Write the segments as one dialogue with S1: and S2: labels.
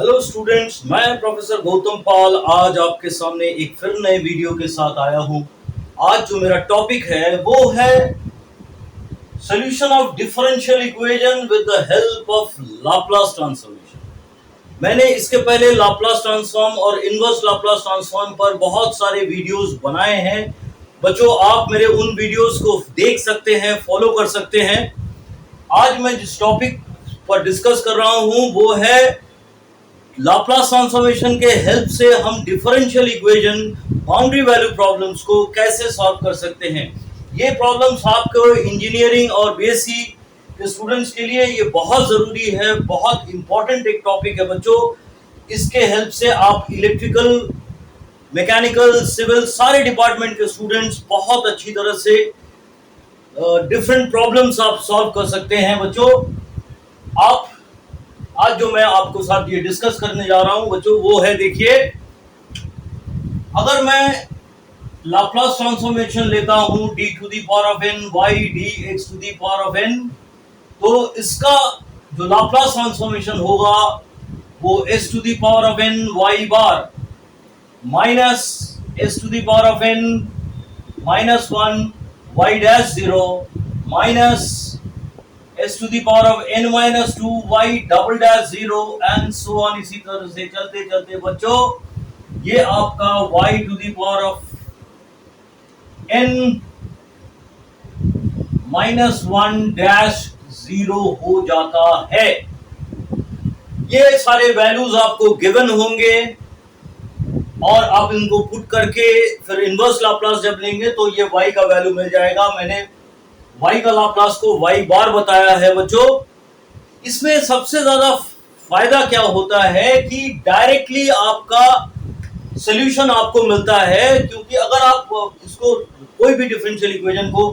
S1: Hello students, मैं professor Gautam पाल आज आपके सामने एक फिर नए वीडियो के साथ आया हूं। आज जो मेरा टॉपिक है वो है solution of differential equation with the help of Laplace transformation. मैंने इसके पहले लाप्लास ट्रांसफॉर्म और इनवर्स लाप्लास ट्रांसफॉर्म पर बहुत सारे वीडियोस बनाए हैं। बच्चों, आप मेरे उन वीडियोस को देख सकते हैं, फॉलो कर सकते हैं। आज मैं जिस टॉपिक पर डिस्कस कर रहा हूं वो है लाप्लास ट्रांसफॉर्मेशन के हेल्प से हम differential equation, boundary value problems को कैसे सॉल्व कर सकते हैं। ये प्रॉब्लम्स आपको इंजीनियरिंग और बीएससी के स्टूडेंट्स के लिए ये बहुत जरूरी है, बहुत इंपॉर्टेंट एक टॉपिक है बच्चों। इसके हेल्प से आप इलेक्ट्रिकल, मैकेनिकल, सिविल सारे डिपार्टमेंट के स्टूडेंट्स बहुत अच्छी तरह से डिफरेंट प्रॉब्लम्स आप सॉल्व कर सकते हैं बच्चों। आप आज जो मैं आपको साथ ये डिस्कस करने जा रहा हूं बच्चों वो है, देखिए, अगर मैं लाप्लास ट्रांसफॉर्मेशन लेता हूं d to the power of n y dx to the power of n, तो इसका जो लाप्लास ट्रांसफॉर्मेशन होगा वो s to the power of n y bar minus s to the power of n minus 1 y dash 0 minus s to the power of n minus 2 y double dash 0 and so on। इसी तरह से चलते चलते बच्चों ये आपका y to the power of n minus 1 dash 0 हो जाता है। ये सारे वैल्यूज आपको गिवन होंगे और आप इनको पुट करके फिर इनवर्स लाप्लास जब लेंगे तो ये y का वैल्यू मिल जाएगा। मैंने y का लाप्लास को y बार बताया है बच्चों। इसमें सबसे ज्यादा फायदा क्या होता है कि डायरेक्टली आपका सॉल्यूशन आपको मिलता है, क्योंकि अगर आप इसको कोई भी डिफरेंशियल इक्वेशन को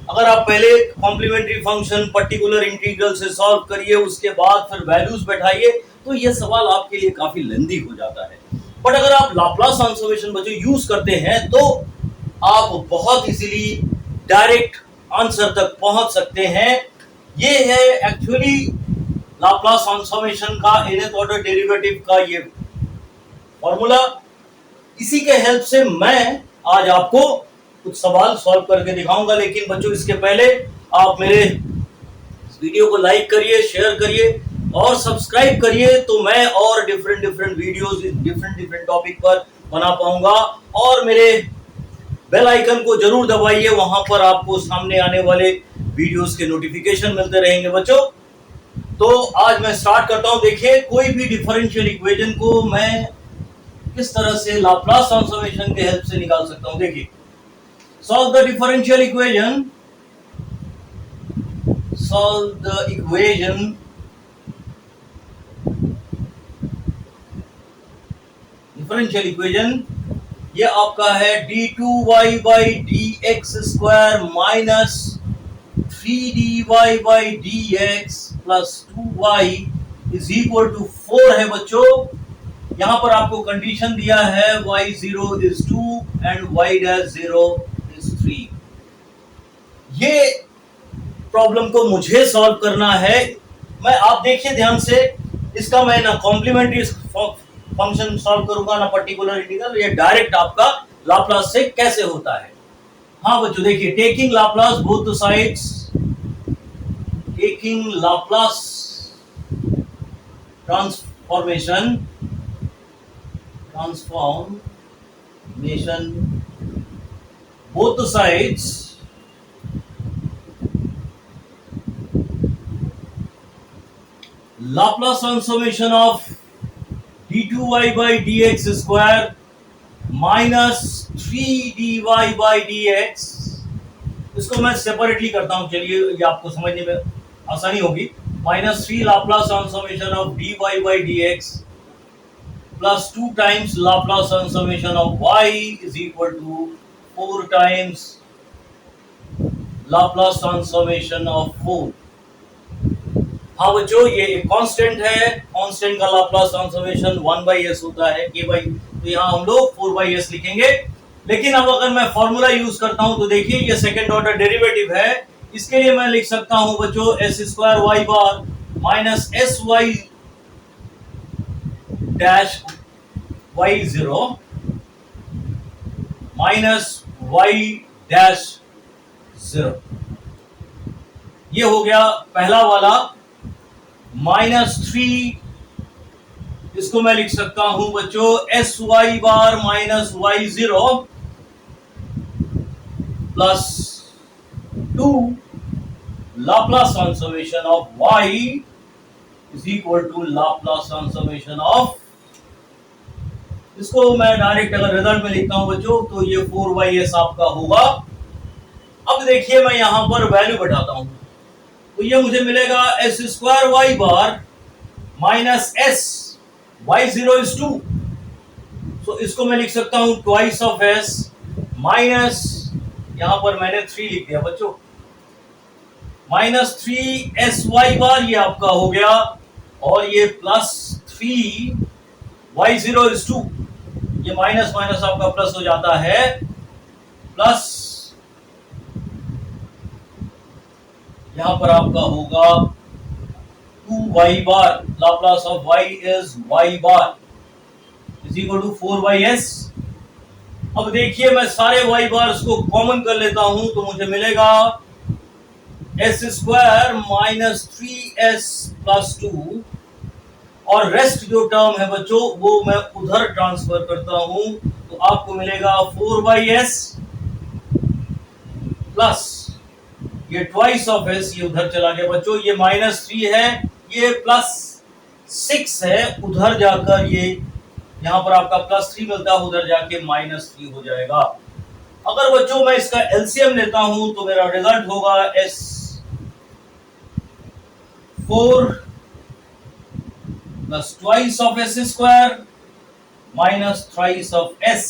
S1: अगर आप पहले कॉम्प्लीमेंट्री फंक्शन, पर्टिकुलर इंटीग्रल से सॉल्व करिए, उसके बाद फिर वैल्यूज बैठाइए, तो ये सवाल आपके लिए काफी लेंथी हो जाता है। बट अगर आप लाप्लास ट्रांसफॉर्मेशन बच्चों यूज करते हैं तो आप बहुत इजीली डायरेक्ट आंसर तक पहुंच सकते हैं। ये है एक्चुअली लाप्लास ट्रांसफॉर्मेशन का nth ऑर्डर डेरिवेटिव का ये फॉर्मूला। इसी के हेल्प से मैं आज आपको कुछ सवाल सॉल्व करके दिखाऊंगा। लेकिन बच्चों इसके पहले आप मेरे वीडियो को लाइक करिए, शेयर करिए और सब्सक्राइब करिए, तो मैं और डिफरेंट वीडियोस डिफरेंट टॉपिक पर बना पाऊंगा। और मेरे बेल आइकन को जरूर दबाइए, वहां पर आपको सामने आने वाले वीडियोस के नोटिफिकेशन मिलते रहेंगे बच्चों। तो आज मैं स्टार्ट करता हूं। देखिए, कोई भी डिफरेंशियल इक्वेशन को मैं किस तरह से लाप्लास ट्रांसफॉर्मेशन के हेल्प से निकाल सकता हूं। देखिए, solve the differential equation, solve the equation differential equation. ये आपका है d2y by d x square minus 3dy by d x plus 2y is equal to 4 है बच्चों। यहां पर आपको कंडीशन दिया है y0 is 2 and y dash 0 is 3। ये प्रॉब्लम को मुझे सॉल्व करना है। आप देखिए ध्यान से, इसका मैं ना कॉम्प्लीमेंट्री फंक्शन सॉल्व करूंगा ना पर्टिकुलर इंटीग्रल। ये डायरेक्ट आपका लाप्लास से कैसे होता है। हाँ बच्चों देखिए, taking Laplace both the sides, taking Laplace transformation both the sides, Laplace transformation of d2y by dx square minus 3dy by dx। इसको मैं सेपरेटली करता हूं, चलिए ये आपको समझने में आसानी होगी। Minus 3 Laplace transformation of dy by dx plus 2 times Laplace transformation of y is equal to 4 times Laplace transformation of 4। हाँ बच्चों, ये एक कांस्टेंट है। कांस्टेंट का लाप्लास ट्रांसफॉर्मेशन 1/s होता है k बाई, तो यहाँ हम लोग 4/s लिखेंगे। लेकिन अब अगर मैं फॉर्मूला यूज करता हूं तो देखिए ये सेकंड ऑर्डर डेरिवेटिव है। इसके लिए मैं लिख सकता हूं बच्चों s square y bar minus sy dash Y zero minus Y dash zero, ये हो गया पहला वाला। -3, इसको मैं लिख सकता हूं बच्चों s y bar minus y zero plus 2 Laplace transformation of y is equal to Laplace transformation of, इसको मैं डायरेक्ट अगर रिजल्ट में लिखता हूं बच्चों तो ये 4y(s) आपका होगा। अब देखिए मैं यहां पर वैल्यू बैठाता हूं तो ये मुझे मिलेगा s square Y bar minus S, y zero is 2, तो इसको मैं लिख सकता हूं ट्वाइस ऑफ एस माइनस, यहां पर मैंने 3 लिख दिया बच्चों, -3 sy बार ये आपका हो गया, और ये +3 y0 is 2, ये माइनस माइनस आपका प्लस हो जाता है, प्लस यहां पर आपका होगा 2y bar, Laplace of y is y bar is equal to 4y(s). अब देखिए मैं सारे y बार्स को कॉमन कर लेता हूं तो मुझे मिलेगा s square minus 3s plus 2, और रेस्ट जो टर्म है बच्चों वो मैं उधर ट्रांसफर करता हूं तो आपको मिलेगा 4y(s) प्लस ये ट्वाइस ऑफ s, ये उधर चला गया बच्चों, ये -3 है, ये +6 है, उधर जाकर ये यहां पर आपका +3 मिलता है, उधर जाके -3 हो जाएगा। अगर बच्चों मैं इसका एलसीएम लेता हूं तो मेरा रिजल्ट होगा s 4 plus twice of s square minus thrice of s।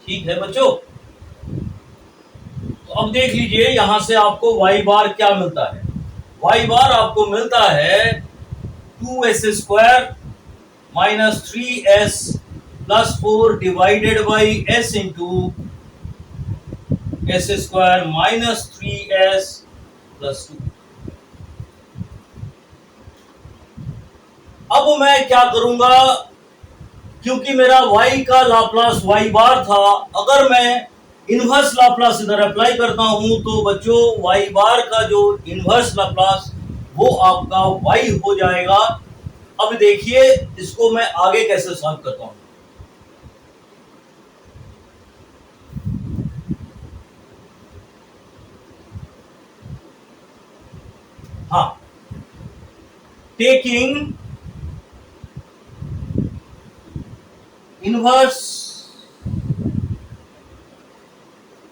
S1: ठीक है बच्चों, तो अब देख लीजिए यहां से आपको y बार क्या मिलता है। y बार आपको मिलता है 2s square minus 3s plus 4 divided by s into s square minus 3s plus 2। अब मैं क्या करूंगा, क्योंकि मेरा y का लाप्लास y बार था, अगर मैं इनवर्स लाप्लास इधर अप्लाई करता हूं तो बच्चों y बार का जो इनवर्स लाप्लास वो आपका y हो जाएगा। अब देखिए इसको मैं आगे कैसे सॉल्व करता हूं। हाँ, टेकिंग इनवर्स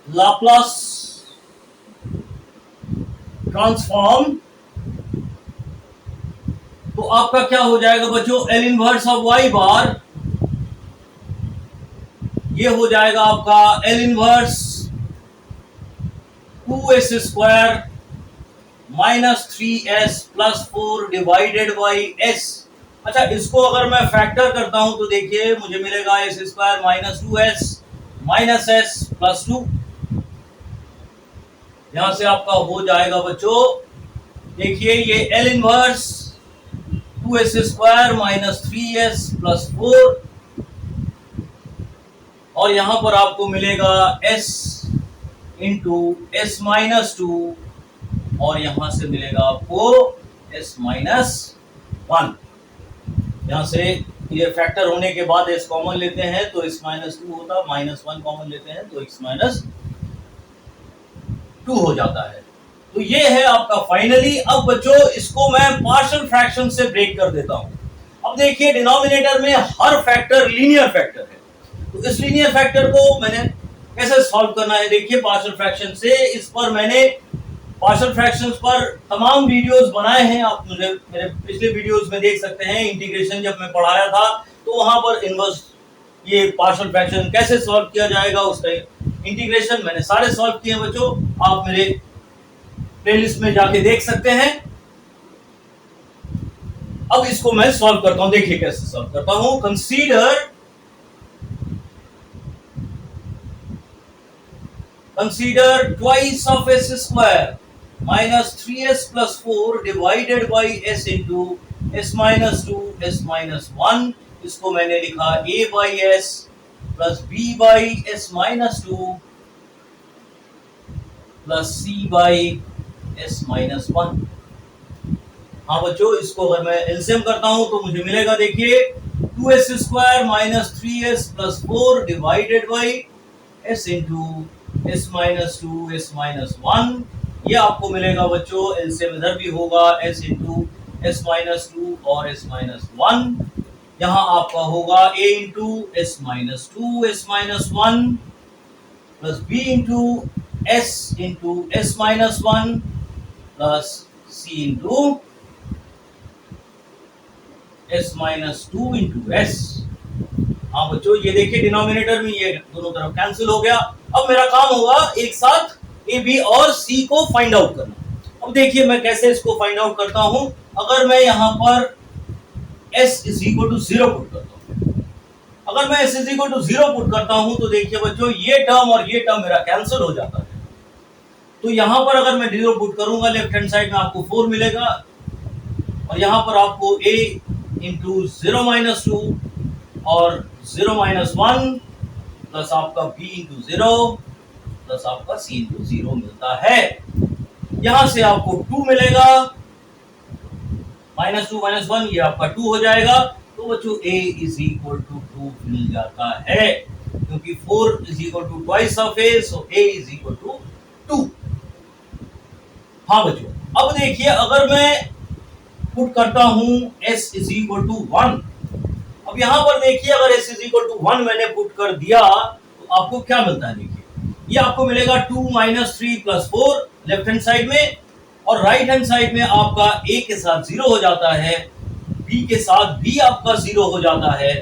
S1: लाप्लास ट्रांसफॉर्म, तो आपका क्या हो जाएगा बच्चों, एल इनवर्स ऑफ वाई बार, ये हो जाएगा आपका L inverse 2s square minus 3s plus 4 divided by s। अच्छा, इसको अगर मैं फैक्टर करता हूं तो देखिए मुझे मिलेगा s square minus 2s minus s plus 2, यहां से आपका हो जाएगा बच्चों, देखिए ये L inverse 2s square minus 3s plus 4, और यहां पर आपको मिलेगा s इंटू s माइनस 2, और यहां से मिलेगा आपको s माइनस 1। यहां से ये फैक्टर होने के बाद s कॉमन लेते हैं तो s माइनस 2 होता, -1 कॉमन लेते हैं तो x माइनस 2 हो जाता है। तो ये है आपका फाइनली। अब बच्चों इसको मैं पार्शियल फ्रैक्शन से ब्रेक कर देता हूं। अब देखिए डिनोमिनेटर में हर फैक्टर लीनियर फैक्टर है, तो इस लीनियर फैक्टर को मैंने कैसे सॉल्व करना है, देखिए पार्शियल फ्रैक्शन से। इस पर मैंने पार्शियल फ्रैक्शंस पर तमाम वीडियोस बनाए हैं, आप मुझे मेरे पिछले वीडियोस में देख सकते हैं। इंटीग्रेशन जब मैं पढ़ाया था तो वहां पर इनवर्स ये पार्शियल फ्रैक्शन कैसे सॉल्व किया जाएगा उसका इंटीग्रेशन मैंने सारे सॉल्व किए हैं बच्चों, आप मेरे प्लेलिस्ट में जाके देख सकते हैं। अब इसको मैं सॉल्व करता हूं, देखिए कैसे सॉल्व करता हूं। Consider twice of s square minus 3s plus 4 divided by s into s minus two s minus one, इसको मैंने लिखा a by s plus b by s minus two plus c by s minus one. हाँ बच्चों, इसको अगर मैं LCM करता हूं तो मुझे मिलेगा, देखिए 2s square minus 3s plus 4 divided by s into s minus two s minus one. ये आपको मिलेगा बच्चों, एलसीएम इधर भी होगा s into s minus two और s माइनस वन। यहाँ आपका होगा a into s minus two s minus one plus b into s minus one plus c into s minus two into S. हाँ बच्चों, ये देखिए डिनोमिनेटर में ये दोनों तरफ कैंसिल हो गया। अब मेरा काम होगा एक साथ ए बी और सी को फाइंड आउट करना। अब देखिए मैं कैसे इसको फाइंड आउट करता हूं। अगर मैं यहाँ पर s is equal to 0 put करता हूं, अगर मैं s is equal to 0 put करता हूं तो देखिए बच्चों, ये टर्म और ये टर्म मेरा कैंसिल हो जाता है। तो यहाँ पर अगर मैं 0 पुट करूंगा, लेफ्ट हैंड साइड में आपको 4 मिलेगा और यहाँ पर आपको a इंटू 0 माइनस टू और 0 माइनस वन प्लस आपका b इंटू 0 प्लस आपका c इंटू 0 मिलता है। यहां से आपको 2 मिलेगा, माइनस टू माइनस वन, ये आपका 2 हो जाएगा। तो बच्चों a इज इक्वल टू 2 मिल जाता है, क्योंकि 4 is equal to twice of a, so a is equal to 2। हाँ बच्चों, अब देखिए अगर मैं पुट करता हूं s इज इक्वल टू 1। अब यहां पर देखिए, अगर s इज इक्वल टू 1 मैंने पुट कर दिया तो आपको क्या मिलता है, देखिए ये आपको मिलेगा 2 minus 3 plus 4 left hand side में, और राइट हैंड साइड में आपका a के साथ 0 हो जाता है, b के साथ b आपका 0 हो जाता है।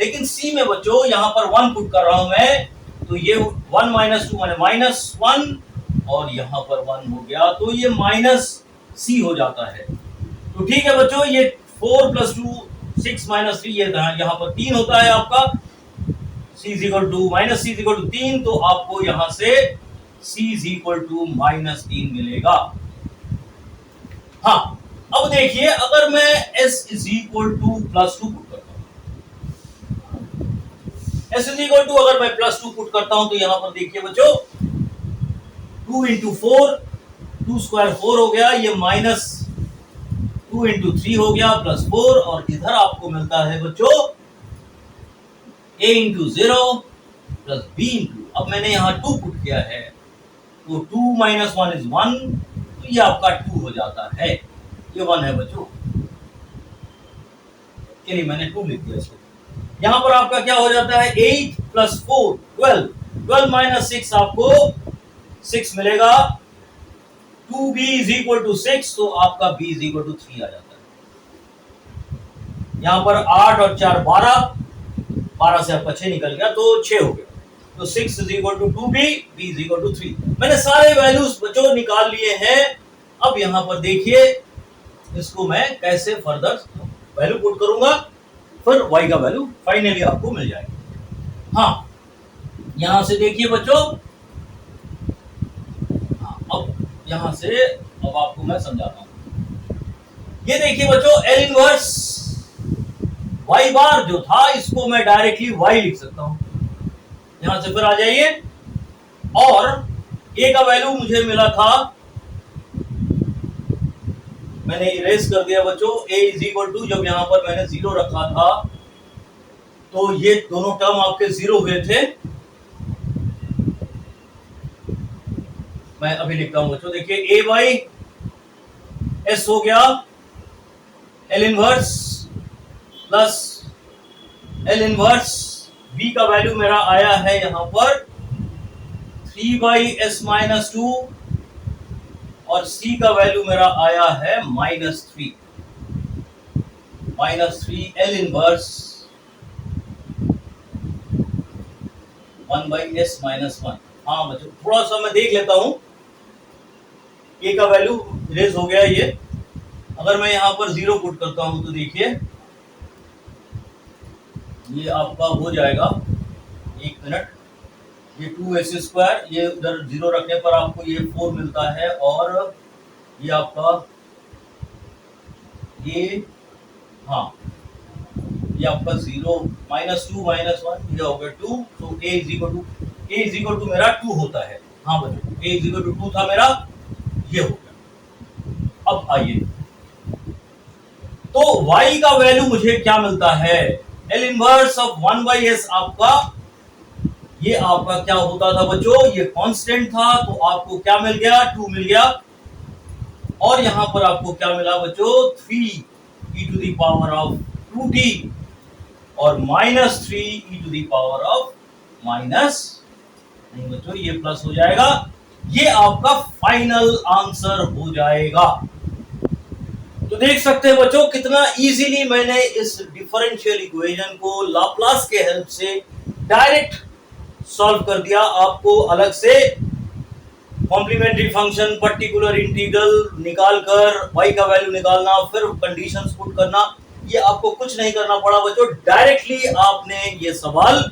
S1: लेकिन c में बच्चों यहां पर 1 पुट कर रहा हूं मैं, तो ये 1 माइनस 2 माने माइनस 1 और यहां पर 1 हो गया, तो ये माइनस c हो जाता है। तो ठीक है बच्चों, ये 4 प्लस 2 6 माइनस 3, ये यहाँ पर 3 होता है आपका, c is equal to minus c is equal to 3, तो आपको यहां से c is equal to minus 3 मिलेगा। हाँ, अब देखिए अगर मैं s is equal to plus 2 put करता हूं, s इज इक्वल टू अगर मैं प्लस 2 पुट करता हूं तो यहां पर देखिए बच्चों 2 इंटू 4, 2 स्क्वायर 4 हो गया, ये माइनस 2 इंटू 3 हो गया प्लस 4, और इधर आपको मिलता है बच्चों a into 0 plus b into, अब मैंने यहाँ 2 पुट किया है, तो 2 माइनस 1 इज 1, तो ये आपका 2 हो जाता है, ये 1 है बच्चों। चलिए मैंने 2 लिख दिया इसको। यहाँ पर आपका क्या हो जाता है, 8 प्लस 4 12, 12 माइनस 6 आपको 6 मिलेगा, 2b इज इक्वल टू 6, तो आपका b इज इक्वल टू 3 आ जाता है। यहाँ पर 8 और 4 12, 12 से आपका 6 निकल गया, तो 6 हो गया, तो 6 is equal to 2b, b is equal to 3। मैंने सारे वैल्यूज बच्चों निकाल लिए हैं। अब यहाँ पर देखिए इसको मैं कैसे फर्दर वैल्यू पुट करूंगा, फिर y का वैल्यू फाइनली आपको मिल जाएगा। हाँ, यहां से देखिए बच्चों, अब यहां से अब आपको मैं समझाता हूं। ये देखिए बच्चों, L इनवर्स y बार जो था, इसको मैं डायरेक्टली y लिख सकता हूं। यहां से फिर आ जाइए, और a का वैल्यू मुझे मिला था, मैंने इरेज कर दिया बच्चों, a इज इक्वल टू, जब यहां पर मैंने 0 रखा था तो ये दोनों टर्म आपके 0 हुए थे। मैं अभी लिखता हूं बच्चों, देखिए a बाई s हो गया L inverse plus L inverse, b का वैल्यू मेरा आया है यहां पर 3 बाई s माइनस 2, और c का वैल्यू मेरा आया है -3, -3 L inverse 1 by s minus 1। हाँ बच्चों, थोड़ा सा मैं देख लेता हूं, a का वैल्यू इरेज हो गया ये। अगर मैं यहां पर 0 पुट करता हूं तो देखिए ये आपका हो जाएगा, 1 मिनट, ये 2s स्क्वायर, ये उधर 0 रखने पर आपको ये 4 मिलता है, और ये आपका ये हाँ, ये आपका 0 -2 -1 ये हो गया 2, तो a इज इक्वल टू मेरा 2 होता है। हाँ बच्चों, a इज इक्वल टू 2 था मेरा, ये हो गया। अब आइए, तो y का वैल्यू मुझे क्या मिलता है? L इनवर्स ऑफ 1/s आपका, ये आपका क्या होता था बच्चों? ये कांस्टेंट था, तो आपको क्या मिल गया? 2 मिल गया। और यहां पर आपको क्या मिला बच्चों? 3 e to the power of 2t और -3 e to the power of minus, नहीं बच्चों ये प्लस हो जाएगा, ये आपका फाइनल आंसर हो जाएगा। तो देख सकते हैं बच्चों कितना इजीली मैंने इस डिफरेंशियल इक्वेशन को लाप्लास के हेल्प से डायरेक्ट सॉल्व कर दिया। आपको अलग से कॉम्प्लीमेंट्री फंक्शन, पर्टिकुलर इंटीग्रल निकाल कर y का वैल्यू निकालना, फिर कंडीशंस पुट करना, ये आपको कुछ नहीं करना पड़ा बच्चों, डायरेक्टली आपने ये सवाल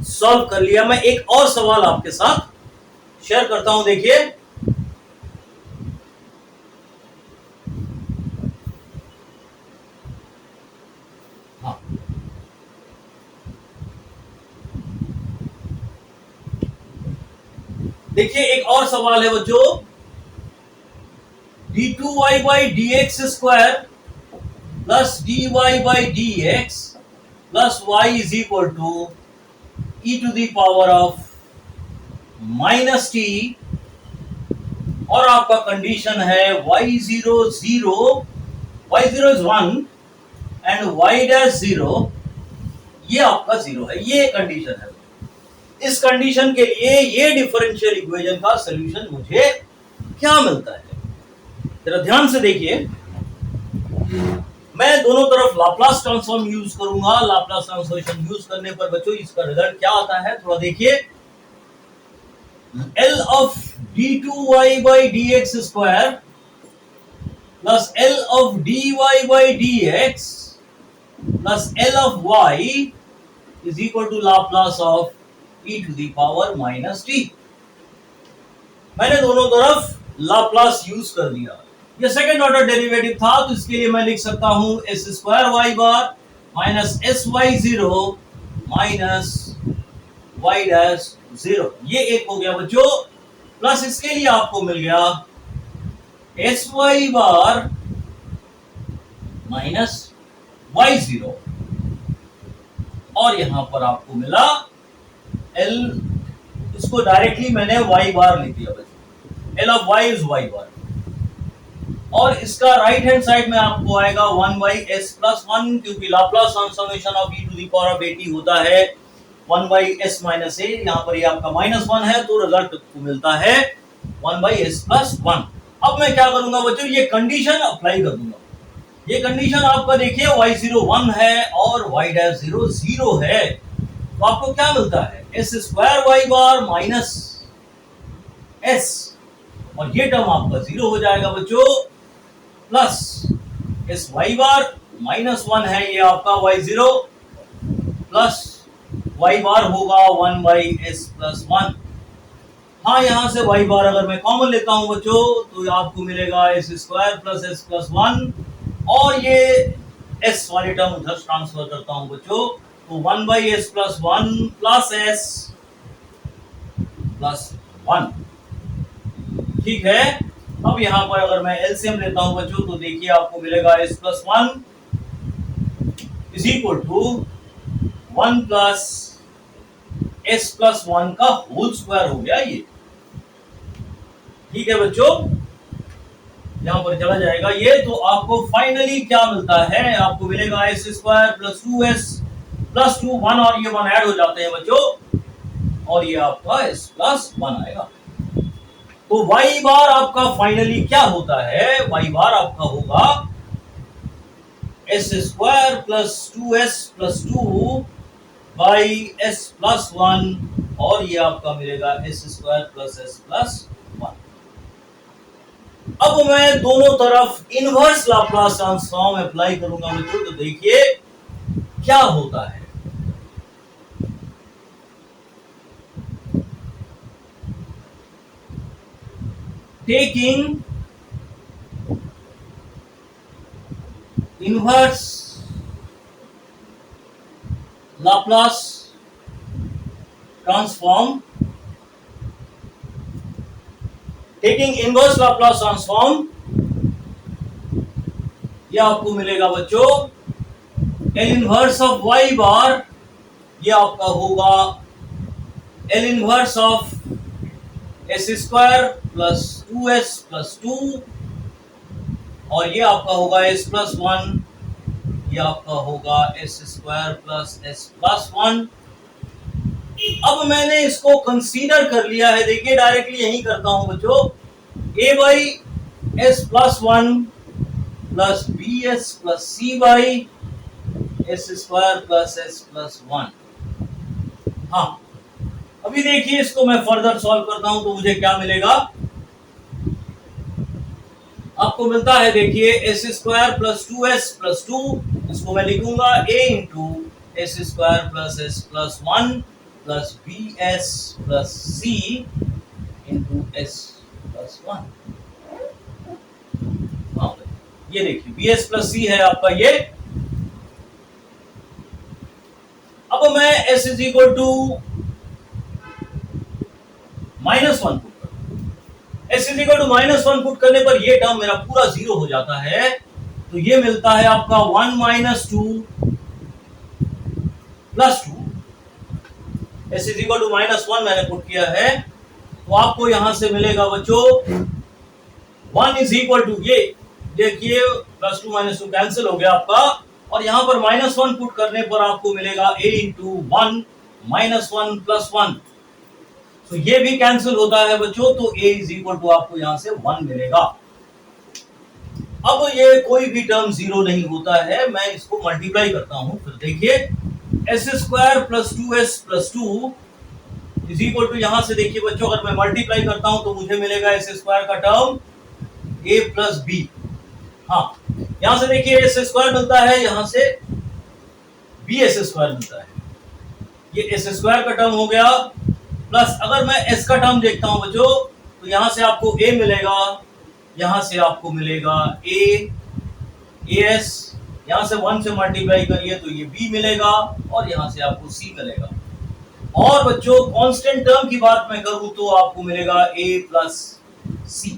S1: सॉल्व कर लिया। मैं एक और सवाल आपके साथ शेयर करता हूं, देखिए। हाँ, देखिए एक और सवाल है बच्चों, d2y by dx square plus dy by dx plus y is equal to e to the power of minus t, और आपका कंडीशन है y0 0, y0 is 1 and y dash 0, ये आपका 0 है, ये कंडीशन है। इस कंडीशन के लिए ये डिफरेंशियल इक्वेशन का सॉल्यूशन मुझे क्या मिलता है? जरा ध्यान से देखिए, मैं दोनों तरफ लाप्लास ट्रांसफॉर्म यूज करूंगा। लाप्लास ट्रांसफॉर्मेशन यूज करने पर बच्चों इसका रिजल्ट क्या आता है, थोड़ा देखिए। L of d2y by dx square plus L of dy by dx plus L of y is equal to Laplace of e to the power minus t. मैंने दोनों तरफ लाप्लास यूज कर दिया। ये सेकंड ऑर्डर डेरिवेटिव था, तो इसके लिए मैं लिख सकता हूं S square Y bar minus S Y 0 minus Y dash 0, ये एक हो गया बच्चों। प्लस इसके लिए आपको मिल गया S y bar minus Y 0, और यहां पर आपको मिला एल, इसको डायरेक्टली मैंने वाई बार लिख दिया बच्चों, L of Y is Y bar, और इसका राइट हैंड साइड में आपको आएगा 1/s प्लस 1, क्योंकि Laplace transformation of e to the power of at होता है 1/s माइनस a, यहाँ पर ये आपका -1 है, तो रिजल्ट को मिलता है 1/s प्लस 1। अब मैं क्या करूंगा बच्चों, ये कंडीशन अप्लाई कर दूंगा। ये कंडीशन आपका देखिए y0 1 है और y डैश 0 0 है, तो आपको क्या मिलता है? S square Y bar minus S, और ये टर्म आपका 0 हो जाएगा बच्चों, प्लस एस वाई बार -1 है, ये आपका y0 प्लस वाई बार होगा 1/s प्लस 1। हाँ, यहां से वाई बार अगर मैं कॉमन लेता हूं बच्चों, तो आपको मिलेगा s square plus s plus 1, और ये एस वाली टर्म उधर ट्रांसफर करता हूं बच्चों, तो 1/s plus 1 plus s plus 1। ठीक है, अब यहां पर अगर मैं एलसीएम लेता हूं बच्चों, तो देखिए आपको मिलेगा s plus 1 is equal to 1 plus s plus 1 का होल स्क्वायर हो गया ये। ठीक है बच्चों, यहां पर चला जाएगा ये, तो आपको फाइनली क्या मिलता है? आपको मिलेगा s square plus 2s plus 2 1, और ये 1 ऐड हो जाते हैं बच्चों, और ये आपका s प्लस 1 आएगा। तो y बार आपका फाइनली क्या होता है? y बार आपका होगा s square plus 2s plus 2 by s plus 1, और ये आपका मिलेगा s square plus s plus 1। अब मैं दोनों तरफ इनवर्स लाप्लास ट्रांसफॉर्म अप्लाई करूंगा बच्चों, तो देखिए क्या होता है। Taking inverse Laplace transform, taking inverse Laplace transform, ये आपको मिलेगा बच्चों एल इनवर्स ऑफ वाई बार, ये आपका होगा L inverse of S square plus 2s plus 2, और ये आपका होगा s प्लस 1, ये आपका होगा S square plus s plus 1। अब मैंने इसको कंसीडर कर लिया है, देखिए डायरेक्टली यही करता हूं बच्चों, a by s plus 1 plus b s plus c by s square plus s plus 1। हाँ, अभी देखिए इसको मैं फर्दर सॉल्व करता हूं तो मुझे क्या मिलेगा, आपको मिलता है देखिए s square plus 2s plus 2, इसको मैं लिखूंगा a into s square plus s plus 1 plus b s plus c into s plus 1। हाँ, ये देखिए बी एस प्लस सी है आपका ये। अब मैं s is equal to -1 put कर, s is equal to -1 put करने पर ये टर्म मेरा पूरा 0 हो जाता है, तो ये मिलता है आपका 1 minus 2 plus 2, s is equal to -1 मैंने पुट किया है, तो आपको यहां से मिलेगा बच्चों 1 इज इक्वल टू, ये देखिए प्लस 2 माइनस 2 कैंसिल हो गया आपका, और यहां पर -1 पुट करने पर आपको मिलेगा a इंटू 1 माइनस 1 प्लस 1, तो ये भी कैंसिल होता है बच्चों, तो a इज इक्वल टू आपको यहां से 1 मिलेगा। अब ये कोई भी टर्म 0 नहीं होता है, मैं इसको मल्टीप्लाई करता हूं, फिर देखिए s square plus 2s plus 2 is equal to, यहां से देखिए बच्चों अगर मैं मल्टीप्लाई करता हूं तो मुझे मिलेगा एस स्क्वायर का टर्म a प्लस बी। हाँ, यहां से देखिए एस स्क्वायर मिलता है, यहां से बी एस स्क्वायर मिलता है, ये एस स्क्वायर का टर्म हो गया, प्लस अगर मैं s का टर्म देखता हूं बच्चों तो यहां से आपको a मिलेगा, यहां से आपको मिलेगा as, यहां से 1 से मल्टीप्लाई करिए तो ये b मिलेगा, और यहां से आपको c मिलेगा। और बच्चों कांस्टेंट टर्म की बात मैं करूं तो आपको मिलेगा a प्लस c।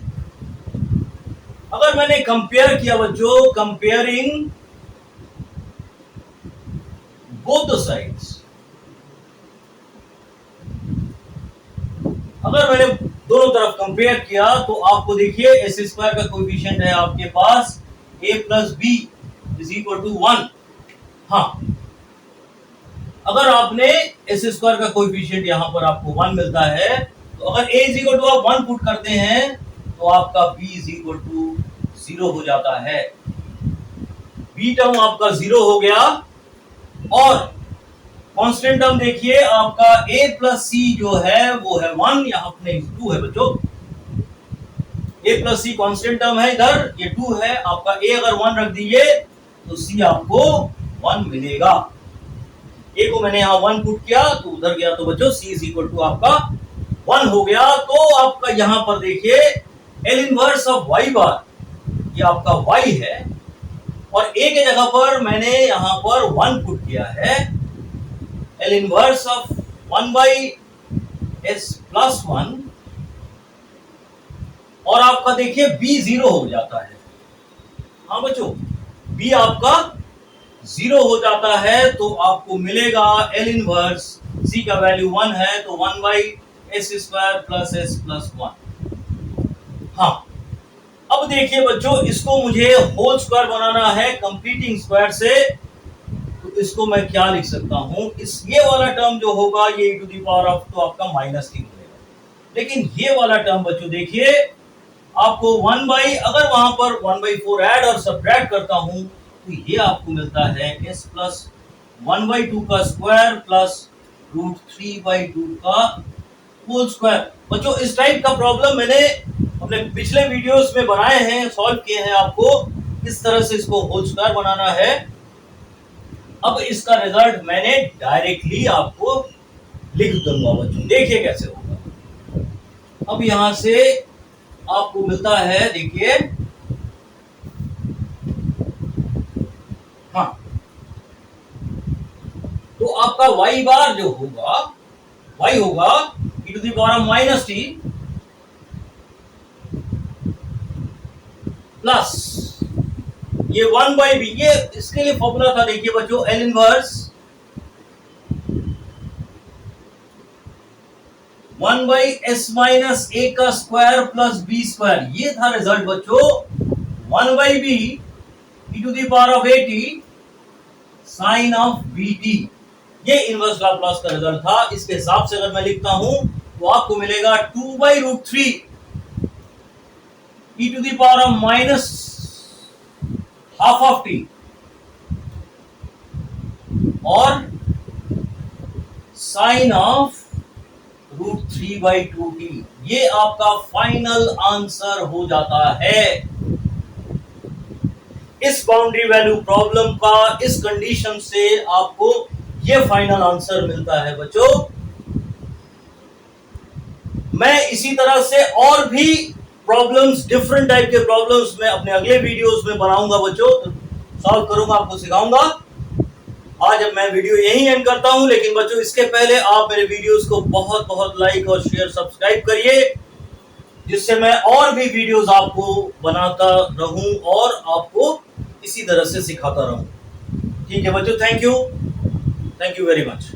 S1: अगर मैंने कंपेयर किया बच्चों, कंपेयरिंग बोथ द साइड्स, अगर मैंने दोनों तरफ कंपेयर किया तो आपको देखिए एस स्क्वायर का कोएफिशिएंट है आपके पास a plus b is equal to 1। हाँ, अगर आपने एस स्क्वायर का कोएफिशिएंट यहां पर आपको 1 मिलता है, तो अगर a इज इक्वल टू आप 1 पुट करते हैं तो आपका b इज इक्वल टू 0 हो जाता है, b टर्म आपका 0 हो गया, और कांस्टेंट टर्म देखिए आपका a प्लस सी जो है वो है 1, यहां अपने 2 है बच्चों, a plus c constant term है, इधर ये 2 है आपका, a अगर 1 रख दीजिए तो c आपको 1 मिलेगा। a को मैंने यहां 1 पुट किया तो उधर गया, तो बच्चों c इज इक्वल टू आपका 1 हो गया। तो आपका यहां पर देखिए l इनवर्स ऑफ y बार, ये आपका y है, और a के जगह पर मैंने यहां पर 1 पुट किया है, L inverse of 1 by s plus 1, और आपका देखिए b 0 हो जाता है। हाँ बच्चों, b आपका 0 हो जाता है, तो आपको मिलेगा L इनवर्स, c का वैल्यू 1 है तो 1 by s square plus s plus 1। हाँ, अब देखिए बच्चों इसको मुझे होल स्क्वायर बनाना है कंप्लीटिंग स्क्वायर से, तो इसको मैं क्या लिख सकता हूं, इस ये वाला टर्म जो होगा ये e to the power of, तो आपका -3 मिलेगा, लेकिन ये वाला टर्म बच्चों देखिए आपको 1 बाई, अगर वहां पर 1/4 ऐड और सब्ट्रैक्ट करता हूं तो ये आपको मिलता है s प्लस 1/2 का स्क्वायर प्लस √3/2 का होल स्क्वायर। बच्चों इस टाइप का प्रॉब्लम मैंने अपने पिछले वीडियोस में बनाए हैं, सॉल्व किए हैं, आपको किस तरह से इसको होल स्क्वायर बनाना है। अब इसका रिजल्ट मैंने डायरेक्टली आपको लिख दूंगा बच्चों, देखिए कैसे होगा। अब यहां से आपको मिलता है देखिए, हाँ, तो आपका y बार जो होगा, y होगा e to the power minus t plus ये 1/b, ये इसके लिए फॉर्मूला था, देखिए बच्चों, L inverse 1/s minus a का स्क्वायर प्लस b स्क्वायर, ये था रिजल्ट बच्चों 1/b e to the power of at sine of bt, ये इनवर्स लाप्लास का रिजल्ट था। इसके हिसाब से अगर मैं लिखता हूं तो आपको मिलेगा 2/√3 e to the power of minus half of t और साइन ऑफ √3/2t, ये आपका फाइनल आंसर हो जाता है। इस बाउंड्री वैल्यू प्रॉब्लम का इस कंडीशन से आपको ये फाइनल आंसर मिलता है बच्चों। मैं इसी तरह से और भी प्रॉब्लम्स, डिफरेंट टाइप के प्रॉब्लम्स मैं अपने अगले वीडियोस में बनाऊंगा बच्चों, सॉल्व करूंगा, आपको सिखाऊंगा। आज अब मैं वीडियो यहीं एंड करता हूं, लेकिन बच्चों इसके पहले आप मेरे वीडियोस को बहुत बहुत लाइक और शेयर सब्सक्राइब करिए, जिससे मैं और भी वीडियोस आपको बनाता रहूं और आपको इसी तरह से सिखाता रहूं। ठीक है बच्चों, थैंक यू वेरी मच।